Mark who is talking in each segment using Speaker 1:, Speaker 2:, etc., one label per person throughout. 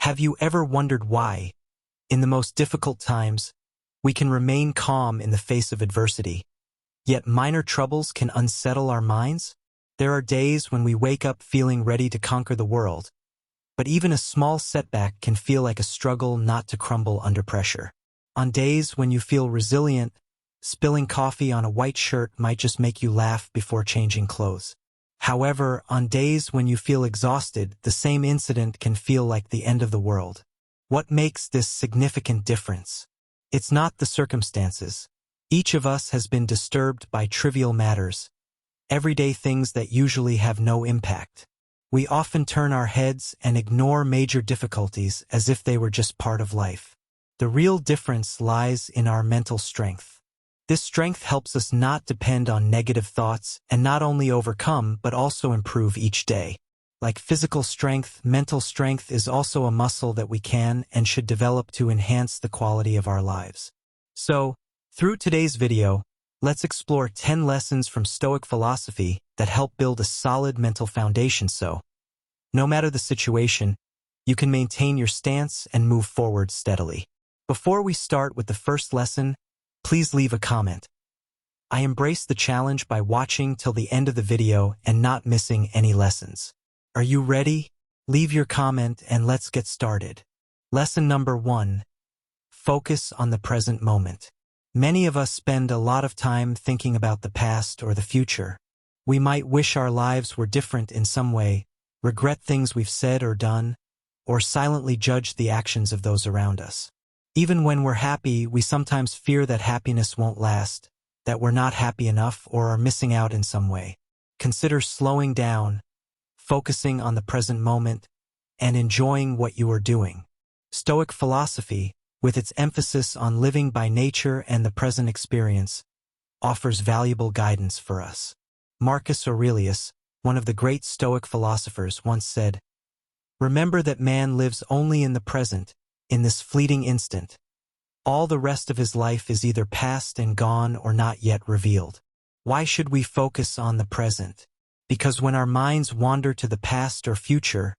Speaker 1: Have you ever wondered why, in the most difficult times, we can remain calm in the face of adversity, yet minor troubles can unsettle our minds? There are days when we wake up feeling ready to conquer the world, but even a small setback can feel like a struggle not to crumble under pressure. On days when you feel resilient, spilling coffee on a white shirt might just make you laugh before changing clothes. However, on days when you feel exhausted, the same incident can feel like the end of the world. What makes this significant difference? It's not the circumstances. Each of us has been disturbed by trivial matters, everyday things that usually have no impact. We often turn our heads and ignore major difficulties as if they were just part of life. The real difference lies in our mental strength. This strength helps us not depend on negative thoughts and not only overcome but also improve each day. Like physical strength, mental strength is also a muscle that we can and should develop to enhance the quality of our lives. So, through today's video, let's explore 10 lessons from Stoic philosophy that help build a solid mental foundation so, no matter the situation, you can maintain your stance and move forward steadily. Before we start with the first lesson, please leave a comment. I embrace the challenge by watching till the end of the video and not missing any lessons. Are you ready? Leave your comment and let's get started. Lesson number 1. Focus on the present moment. Many of us spend a lot of time thinking about the past or the future. We might wish our lives were different in some way, regret things we've said or done, or silently judge the actions of those around us. Even when we're happy, we sometimes fear that happiness won't last, that we're not happy enough or are missing out in some way. Consider slowing down, focusing on the present moment, and enjoying what you are doing. Stoic philosophy, with its emphasis on living by nature and the present experience, offers valuable guidance for us. Marcus Aurelius, one of the great Stoic philosophers, once said, "Remember that man lives only in the present, in this fleeting instant. All the rest of his life is either past and gone or not yet revealed." Why should we focus on the present? Because when our minds wander to the past or future,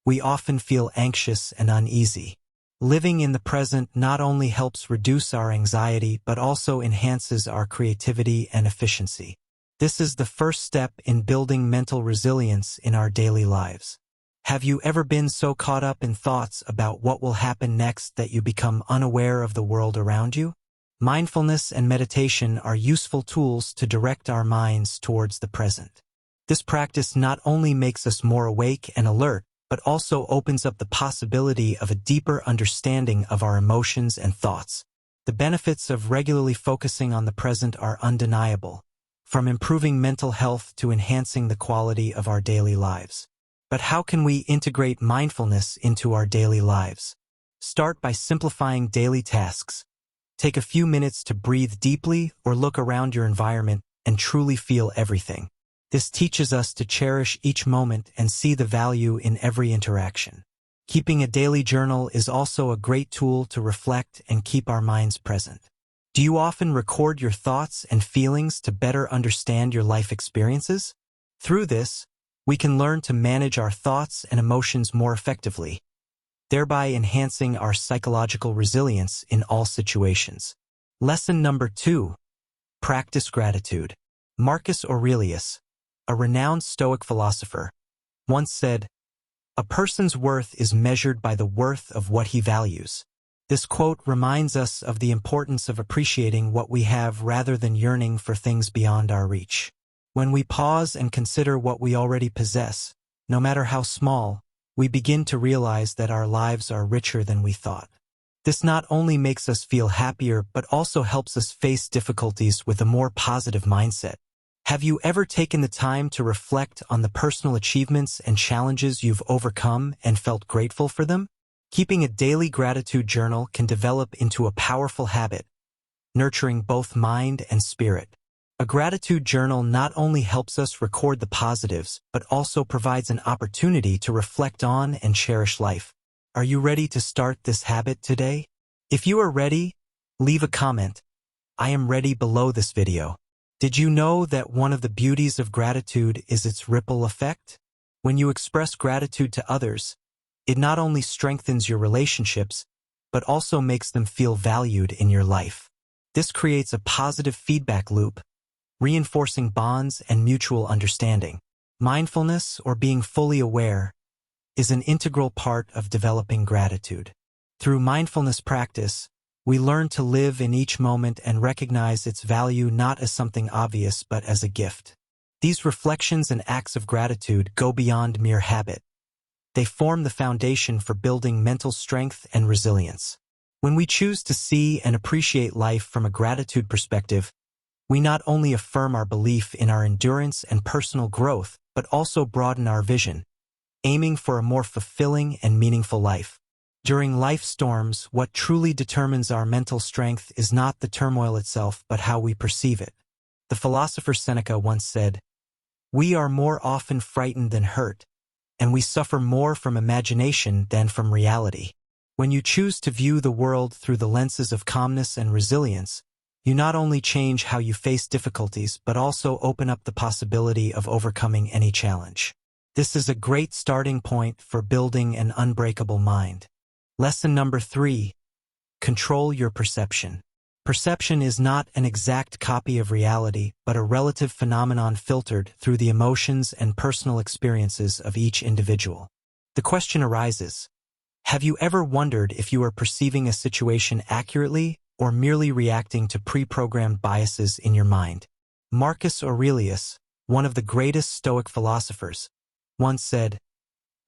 Speaker 1: we often feel anxious and uneasy. Living in the present not only helps reduce our anxiety but also enhances our creativity and efficiency. This is the first step in building mental resilience in our daily lives. Have you ever been so caught up in thoughts about what will happen next that you become unaware of the world around you? Mindfulness and meditation are useful tools to direct our minds towards the present. This practice not only makes us more awake and alert, but also opens up the possibility of a deeper understanding of our emotions and thoughts. The benefits of regularly focusing on the present are undeniable, from improving mental health to enhancing the quality of our daily lives. But how can we integrate mindfulness into our daily lives? Start by simplifying daily tasks. Take a few minutes to breathe deeply or look around your environment and truly feel everything. This teaches us to cherish each moment and see the value in every interaction. Keeping a daily journal is also a great tool to reflect and keep our minds present. Do you often record your thoughts and feelings to better understand your life experiences? Through this, we can learn to manage our thoughts and emotions more effectively, thereby enhancing our psychological resilience in all situations. Lesson number 2. Practice gratitude. Marcus Aurelius, a renowned Stoic philosopher, once said, "A person's worth is measured by the worth of what he values." This quote reminds us of the importance of appreciating what we have rather than yearning for things beyond our reach. When we pause and consider what we already possess, no matter how small, we begin to realize that our lives are richer than we thought. This not only makes us feel happier but also helps us face difficulties with a more positive mindset. Have you ever taken the time to reflect on the personal achievements and challenges you've overcome and felt grateful for them? Keeping a daily gratitude journal can develop into a powerful habit, nurturing both mind and spirit. A gratitude journal not only helps us record the positives, but also provides an opportunity to reflect on and cherish life. Are you ready to start this habit today? If you are ready, leave a comment. I am ready below this video. Did you know that one of the beauties of gratitude is its ripple effect? When you express gratitude to others, It not only strengthens your relationships, but also makes them feel valued in your life. This creates a positive feedback loop, reinforcing bonds and mutual understanding. Mindfulness, or being fully aware, is an integral part of developing gratitude. Through mindfulness practice, we learn to live in each moment and recognize its value not as something obvious but as a gift. These reflections and acts of gratitude go beyond mere habit. They form the foundation for building mental strength and resilience. When we choose to see and appreciate life from a gratitude perspective, we not only affirm our belief in our endurance and personal growth, but also broaden our vision, aiming for a more fulfilling and meaningful life. During life storms, what truly determines our mental strength is not the turmoil itself, but how we perceive it. The philosopher Seneca once said, "We are more often frightened than hurt, and we suffer more from imagination than from reality." When you choose to view the world through the lenses of calmness and resilience, you not only change how you face difficulties, but also open up the possibility of overcoming any challenge. This is a great starting point for building an unbreakable mind. Lesson number 3. Control your perception. Perception is not an exact copy of reality, but a relative phenomenon filtered through the emotions and personal experiences of each individual. The question arises, have you ever wondered if you are perceiving a situation accurately or merely reacting to pre-programmed biases in your mind? Marcus Aurelius, one of the greatest Stoic philosophers, once said,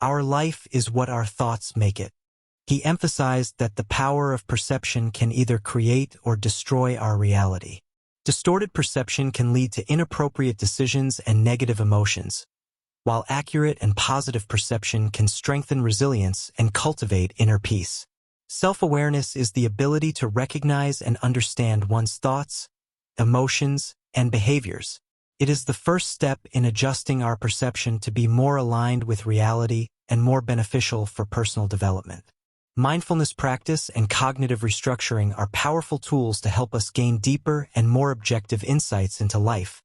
Speaker 1: "Our life is what our thoughts make it." He emphasized that the power of perception can either create or destroy our reality. Distorted perception can lead to inappropriate decisions and negative emotions, while accurate and positive perception can strengthen resilience and cultivate inner peace. Self-awareness is the ability to recognize and understand one's thoughts, emotions, and behaviors. It is the first step in adjusting our perception to be more aligned with reality and more beneficial for personal development. Mindfulness practice and cognitive restructuring are powerful tools to help us gain deeper and more objective insights into life,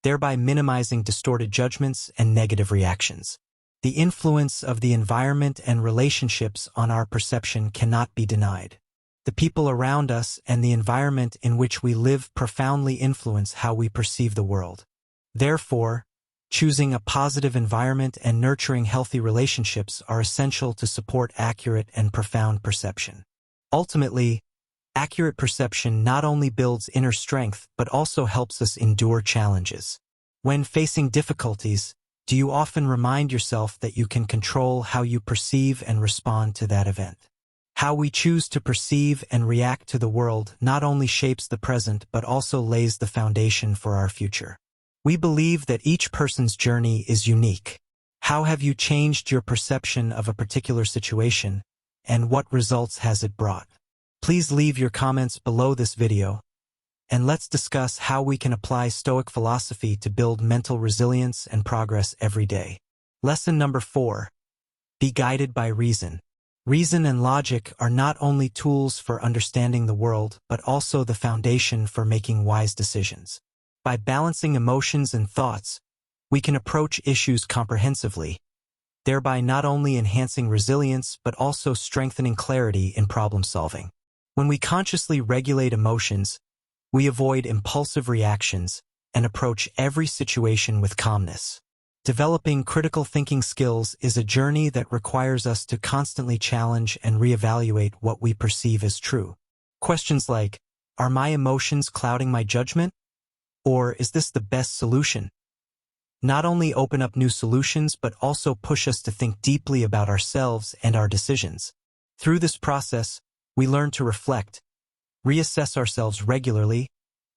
Speaker 1: thereby minimizing distorted judgments and negative reactions. The influence of the environment and relationships on our perception cannot be denied. The people around us and the environment in which we live profoundly influence how we perceive the world. Therefore, choosing a positive environment and nurturing healthy relationships are essential to support accurate and profound perception. Ultimately, accurate perception not only builds inner strength but also helps us endure challenges. When facing difficulties, do you often remind yourself that you can control how you perceive and respond to that event? How we choose to perceive and react to the world not only shapes the present but also lays the foundation for our future. We believe that each person's journey is unique. How have you changed your perception of a particular situation, and what results has it brought? Please leave your comments below this video, and let's discuss how we can apply Stoic philosophy to build mental resilience and progress every day. Lesson number 4. Be guided by reason. Reason and logic are not only tools for understanding the world, but also the foundation for making wise decisions. By balancing emotions and thoughts, we can approach issues comprehensively, thereby not only enhancing resilience but also strengthening clarity in problem solving. When we consciously regulate emotions, we avoid impulsive reactions and approach every situation with calmness. Developing critical thinking skills is a journey that requires us to constantly challenge and reevaluate what we perceive as true. Questions like, are my emotions clouding my judgment? Or is this the best solution? Not only open up new solutions but also push us to think deeply about ourselves and our decisions. Through this process, we learn to reflect, reassess ourselves regularly,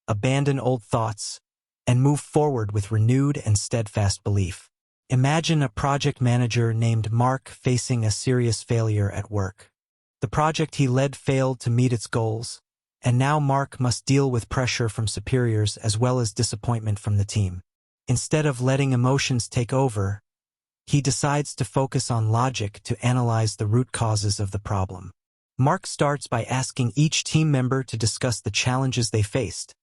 Speaker 1: abandon old thoughts, and move forward with renewed and steadfast belief. Imagine a project manager named Mark facing a serious failure at work. The project he led failed to meet its goals, and now Mark must deal with pressure from superiors as well as disappointment from the team. Instead of letting emotions take over, he decides to focus on logic to analyze the root causes of the problem. Mark starts by asking each team member to discuss the challenges they faced,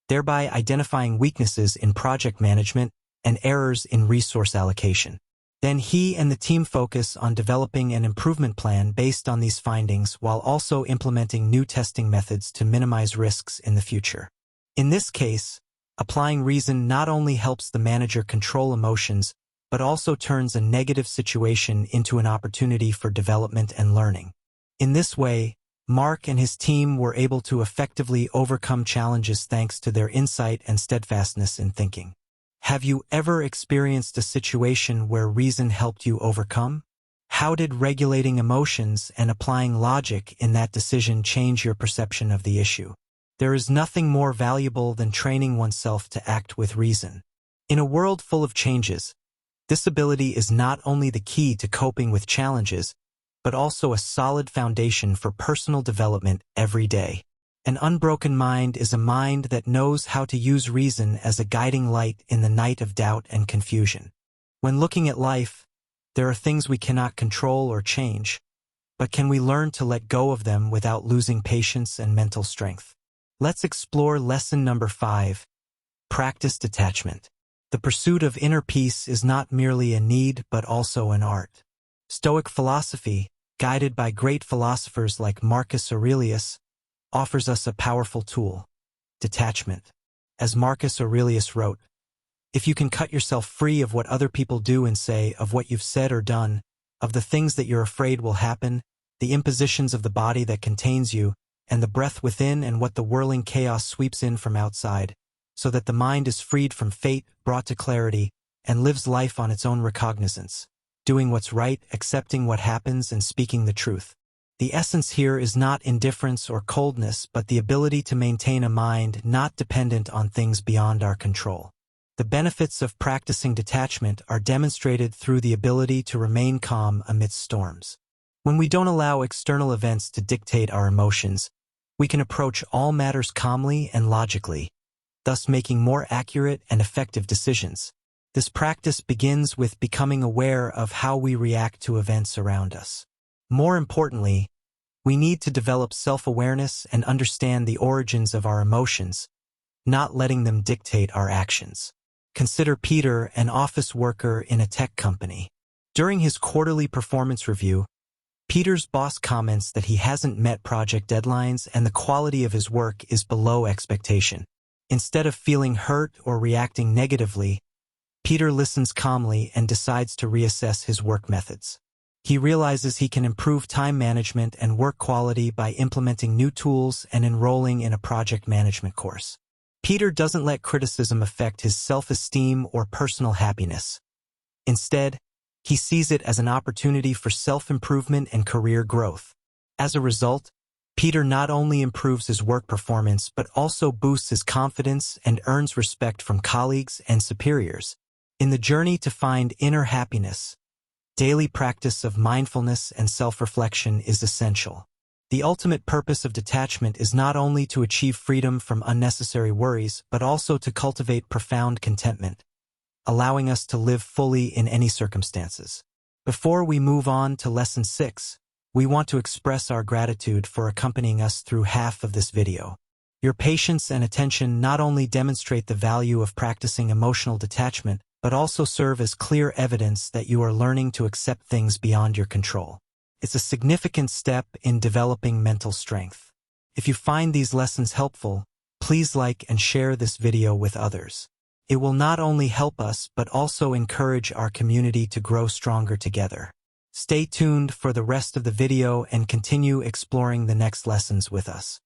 Speaker 1: thereby identifying weaknesses in project management and errors in resource allocation. Then he and the team focus on developing an improvement plan based on these findings while also implementing new testing methods to minimize risks in the future. In this case, applying reason not only helps the manager control emotions, but also turns a negative situation into an opportunity for development and learning. In this way, Mark and his team were able to effectively overcome challenges thanks to their insight and steadfastness in thinking. Have you ever experienced a situation where reason helped you overcome? How did regulating emotions and applying logic in that decision change your perception of the issue? There is nothing more valuable than training oneself to act with reason. In a world full of changes, this ability is not only the key to coping with challenges, but also a solid foundation for personal development every day. An unbroken mind is a mind that knows how to use reason as a guiding light in the night of doubt and confusion. When looking at life, there are things we cannot control or change, but can we learn to let go of them without losing patience and mental strength? Let's explore lesson number 5. Practice detachment. The pursuit of inner peace is not merely a need but also an art. Stoic philosophy, guided by great philosophers like Marcus Aurelius, offers us a powerful tool: detachment. As Marcus Aurelius wrote, "If you can cut yourself free of what other people do and say, of what you've said or done, of the things that you're afraid will happen, the impositions of the body that contains you, and the breath within and what the whirling chaos sweeps in from outside, so that the mind is freed from fate, brought to clarity, and lives life on its own recognizance, doing what's right, accepting what happens, and speaking the truth." The essence here is not indifference or coldness, but the ability to maintain a mind not dependent on things beyond our control. The benefits of practicing detachment are demonstrated through the ability to remain calm amidst storms. When we don't allow external events to dictate our emotions, we can approach all matters calmly and logically, thus making more accurate and effective decisions. This practice begins with becoming aware of how we react to events around us. More importantly, we need to develop self-awareness and understand the origins of our emotions, not letting them dictate our actions. Consider Peter, an office worker in a tech company. During his quarterly performance review, Peter's boss comments that he hasn't met project deadlines and the quality of his work is below expectation. Instead of feeling hurt or reacting negatively, Peter listens calmly and decides to reassess his work methods. He realizes he can improve time management and work quality by implementing new tools and enrolling in a project management course. Peter doesn't let criticism affect his self-esteem or personal happiness. Instead, he sees it as an opportunity for self-improvement and career growth. As a result, Peter not only improves his work performance but also boosts his confidence and earns respect from colleagues and superiors. In the journey to find inner happiness, daily practice of mindfulness and self-reflection is essential. The ultimate purpose of detachment is not only to achieve freedom from unnecessary worries, but also to cultivate profound contentment, allowing us to live fully in any circumstances. Before we move on to Lesson 6, we want to express our gratitude for accompanying us through half of this video. Your patience and attention not only demonstrate the value of practicing emotional detachment, but also serve as clear evidence that you are learning to accept things beyond your control. It's a significant step in developing mental strength. If you find these lessons helpful, please like and share this video with others. It will not only help us but also encourage our community to grow stronger together. Stay tuned for the rest of the video and continue exploring the next lessons with us.